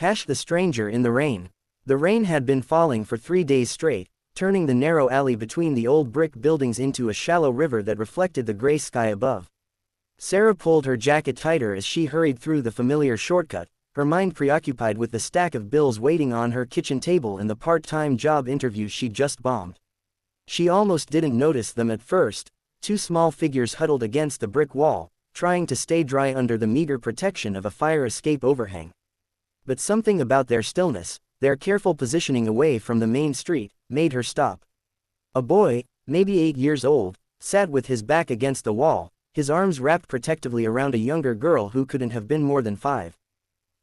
The stranger in the rain. The rain had been falling for 3 days straight, turning the narrow alley between the old brick buildings into a shallow river that reflected the gray sky above. Sarah pulled her jacket tighter as she hurried through the familiar shortcut, her mind preoccupied with the stack of bills waiting on her kitchen table and the part-time job interview she'd just bombed. She almost didn't notice them at first, two small figures huddled against the brick wall, trying to stay dry under the meager protection of a fire escape overhang. But something about their stillness, their careful positioning away from the main street, made her stop. A boy, maybe 8 years old, sat with his back against the wall, his arms wrapped protectively around a younger girl who couldn't have been more than 5.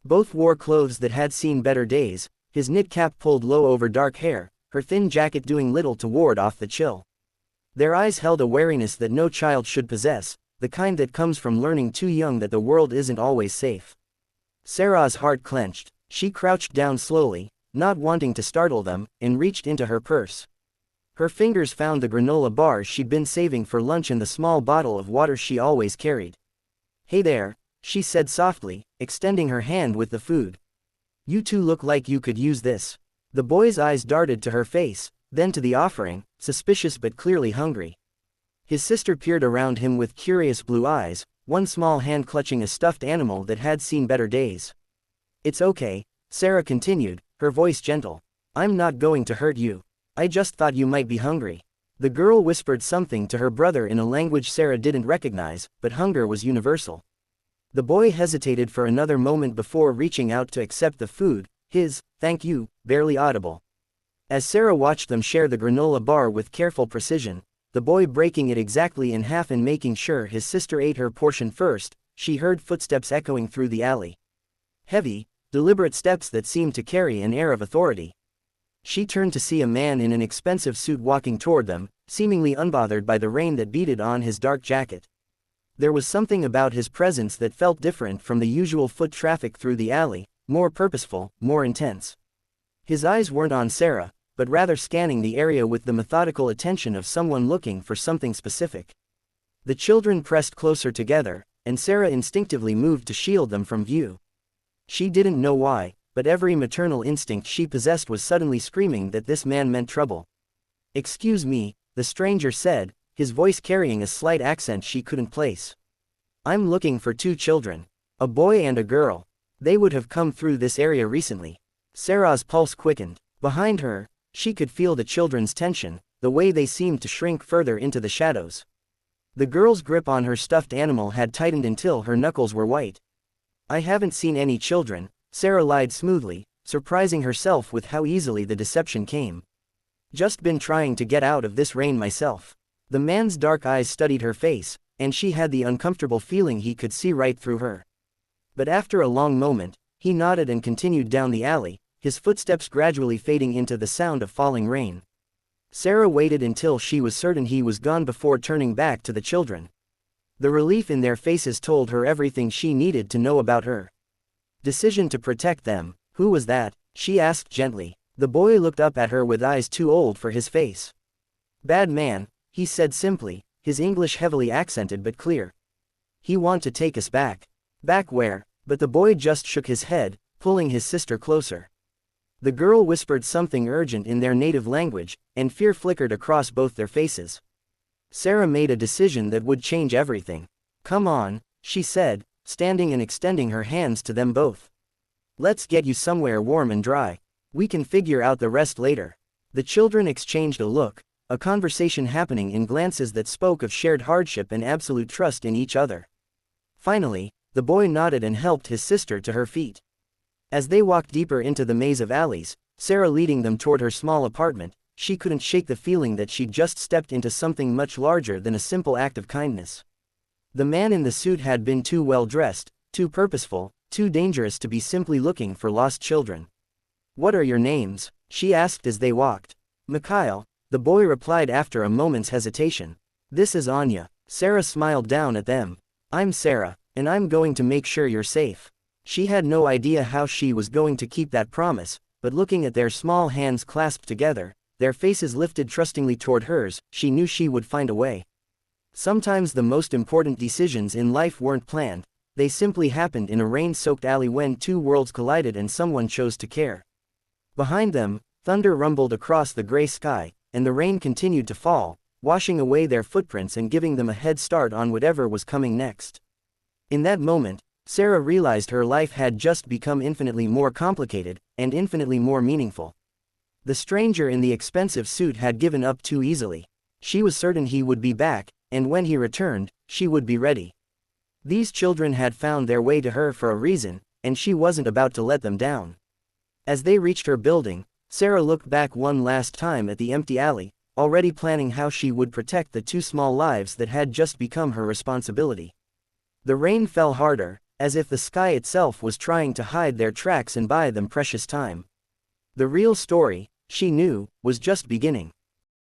Both wore clothes that had seen better days, his knit cap pulled low over dark hair, her thin jacket doing little to ward off the chill. Their eyes held a wariness that no child should possess, the kind that comes from learning too young that the world isn't always safe. Sarah's heart clenched. She crouched down slowly, not wanting to startle them, and reached into her purse. Her fingers found the granola bars she'd been saving for lunch and the small bottle of water she always carried. "Hey there," she said softly, extending her hand with the food. "You two look like you could use this." The boy's eyes darted to her face, then to the offering, suspicious but clearly hungry. His sister peered around him with curious blue eyes, one small hand clutching a stuffed animal that had seen better days. "It's okay," Sarah continued, her voice gentle. "I'm not going to hurt you. I just thought you might be hungry." The girl whispered something to her brother in a language Sarah didn't recognize, but hunger was universal. The boy hesitated for another moment before reaching out to accept the food, his "thank you" barely audible. As Sarah watched them share the granola bar with careful precision, the boy breaking it exactly in half and making sure his sister ate her portion first, she heard footsteps echoing through the alley. Heavy, deliberate steps that seemed to carry an air of authority. She turned to see a man in an expensive suit walking toward them, seemingly unbothered by the rain that beaded on his dark jacket. There was something about his presence that felt different from the usual foot traffic through the alley, more purposeful, more intense. His eyes weren't on Sarah, but rather scanning the area with the methodical attention of someone looking for something specific. The children pressed closer together, and Sarah instinctively moved to shield them from view. She didn't know why, but every maternal instinct she possessed was suddenly screaming that this man meant trouble. "Excuse me," the stranger said, his voice carrying a slight accent she couldn't place. "I'm looking for 2 children. A boy and a girl. They would have come through this area recently." Sarah's pulse quickened. Behind her, she could feel the children's tension, the way they seemed to shrink further into the shadows. The girl's grip on her stuffed animal had tightened until her knuckles were white. "I haven't seen any children," Sarah lied smoothly, surprising herself with how easily the deception came. "Just been trying to get out of this rain myself." The man's dark eyes studied her face, and she had the uncomfortable feeling he could see right through her. But after a long moment, he nodded and continued down the alley, his footsteps gradually fading into the sound of falling rain. Sarah waited until she was certain he was gone before turning back to the children. The relief in their faces told her everything she needed to know about her decision to protect them. "Who was that?" she asked gently. The boy looked up at her with eyes too old for his face. "Bad man," he said simply, his English heavily accented but clear. "He want to take us back." "Back where?" But the boy just shook his head, pulling his sister closer. The girl whispered something urgent in their native language, and fear flickered across both their faces. Sarah made a decision that would change everything. "Come on," she said, standing and extending her hands to them both. "Let's get you somewhere warm and dry. We can figure out the rest later." The children exchanged a look, a conversation happening in glances that spoke of shared hardship and absolute trust in each other. Finally, the boy nodded and helped his sister to her feet. As they walked deeper into the maze of alleys, Sarah leading them toward her small apartment, she couldn't shake the feeling that she'd just stepped into something much larger than a simple act of kindness. The man in the suit had been too well dressed, too purposeful, too dangerous to be simply looking for lost children. "What are your names?" she asked as they walked. "Mikhail," the boy replied after a moment's hesitation. "This is Anya." Sarah smiled down at them. "I'm Sarah, and I'm going to make sure you're safe." She had no idea how she was going to keep that promise, but looking at their small hands clasped together, their faces lifted trustingly toward hers, she knew she would find a way. Sometimes the most important decisions in life weren't planned, they simply happened in a rain-soaked alley when two worlds collided and someone chose to care. Behind them, thunder rumbled across the gray sky, and the rain continued to fall, washing away their footprints and giving them a head start on whatever was coming next. In that moment, Sarah realized her life had just become infinitely more complicated, and infinitely more meaningful. The stranger in the expensive suit had given up too easily. She was certain he would be back, and when he returned, she would be ready. These children had found their way to her for a reason, and she wasn't about to let them down. As they reached her building, Sarah looked back one last time at the empty alley, already planning how she would protect the two small lives that had just become her responsibility. The rain fell harder, as if the sky itself was trying to hide their tracks and buy them precious time. The real story, she knew, was just beginning.